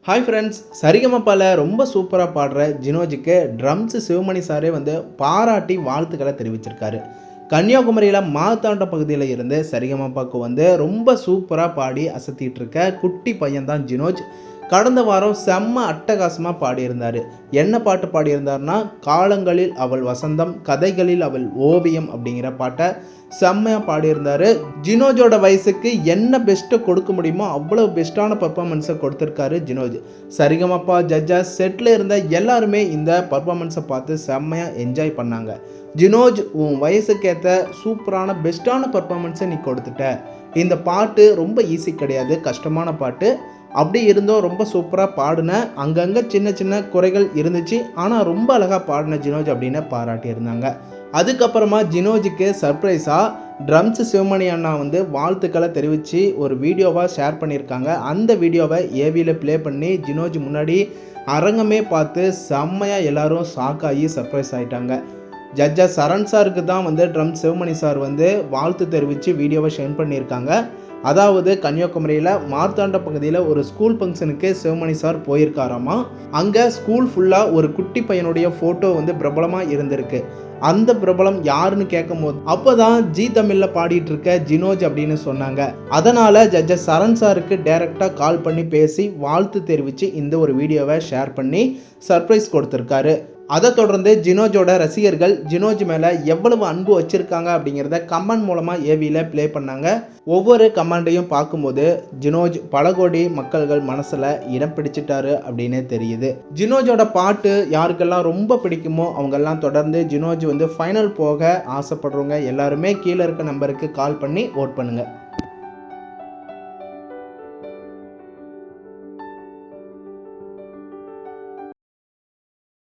Hi friends, சரிகமபால ரொம்ப சூப்பராக பாடுற ஜினோஜுக்கு ட்ரம்ஸ் சிவமணி சாரே பாராட்டி வாழ்த்துக்களை தெரிவிச்சிருக்காரு. கன்னியாகுமரியில் மார்த்தாண்ட பகுதியில் இருந்து சரிகமபாக்கு ரொம்ப சூப்பராக பாடி அசத்திட்டு இருக்க குட்டி பையன்தான் ஜினோஜ். கடந்த வாரம் செம்ம அட்டகாசமாக பாடியிருந்தார். என்ன பாட்டு பாடியிருந்தார்னா, காலங்களில் அவள் வசந்தம், கதைகளில் அவள் ஓவியம் அப்படிங்கிற பாட்டை செம்மையாக பாடியிருந்தார். ஜினோஜோட வயசுக்கு என்ன பெஸ்ட்டை கொடுக்க முடியுமோ அவ்வளோ பெஸ்ட்டான பர்ஃபார்மன்ஸை கொடுத்துருக்காரு ஜினோஜ். சரிகமபா ஜட்ஜஸ் செட்டில் இருந்த எல்லாருமே இந்த பர்ஃபார்மன்ஸை பார்த்து செம்மையாக என்ஜாய் பண்ணாங்க. ஜினோஜ், உன் வயசுக்கேற்ற சூப்பரான பெஸ்ட்டான பர்ஃபார்மன்ஸை நீ கொடுத்துட்ட. இந்த பாட்டு ரொம்ப ஈஸி கிடையாது, கஷ்டமான பாட்டு. அப்படி இருந்தும் ரொம்ப சூப்பராக பாடின. அங்கங்கே சின்ன சின்ன குறைகள் இருந்துச்சு, ஆனால் ரொம்ப அழகாக பாடின ஜினோஜ் அப்படின்னு பாராட்டியிருந்தாங்க. அதுக்கப்புறமா ஜினோஜுக்கு சர்ப்ரைஸாக ட்ரம்ஸ் சிவமணி அண்ணா வாழ்த்துக்களை தெரிவித்து ஒரு வீடியோவாக ஷேர் பண்ணியிருக்காங்க. அந்த வீடியோவை ஏவியில் ப்ளே பண்ணி ஜினோஜ் முன்னாடி அரங்கமே பார்த்து செம்மையாக எல்லோரும் ஷாக்காகி சர்ப்ரைஸ் ஆகிட்டாங்க. ஜட்ஜஸ் சரண் சாருக்கு தான் ட்ரம்ஸ் சிவமணி சார் வாழ்த்து தெரிவித்து வீடியோவை ஷேர் பண்ணியிருக்காங்க. அதாவது கன்னியாகுமரியில் மார்த்தாண்ட பகுதியில் ஒரு ஸ்கூல் ஃபங்க்ஷனுக்கு சிவமணி சார் போயிருக்காராமா. அங்கே ஸ்கூல் ஃபுல்லாக ஒரு குட்டி பையனுடைய ஃபோட்டோ பிரபலமாக இருந்திருக்கு. அந்த பிரபலம் யாருன்னு கேட்கும் போது அப்போ தான் ஜி தமிழில் பாடிட்டு இருக்க ஜினோஜ் அப்படின்னு சொன்னாங்க. அதனால் ஜட்ஜஸ் சரண் சாருக்கு டைரெக்டாக கால் பண்ணி பேசி வாழ்த்து தெரிவித்து இந்த ஒரு வீடியோவை ஷேர் பண்ணி சர்ப்ரைஸ் கொடுத்துருக்காரு. அதை தொடர்ந்து ஜினோஜோட ரசிகர்கள் ஜினோஜ் மேலே எவ்வளவு அன்பு வச்சுருக்காங்க அப்படிங்கிறத கமெண்ட் மூலமாக ஏவியில் ப்ளே பண்ணாங்க. ஒவ்வொரு கமெண்டையும் பார்க்கும்போது ஜினோஜ் பல கோடி மக்கள்கள் மனசில் இடம் பிடிச்சிட்டாரு அப்படின்னே தெரியுது. ஜினோஜோட பாட்டு யாருக்கெல்லாம் ரொம்ப பிடிக்குமோ அவங்கெல்லாம் தொடர்ந்து ஜினோஜ் ஃபைனல் போக ஆசைப்படுறவங்க எல்லாருமே கீழே இருக்க நம்பருக்கு கால் பண்ணி ஓட் பண்ணுங்கள்.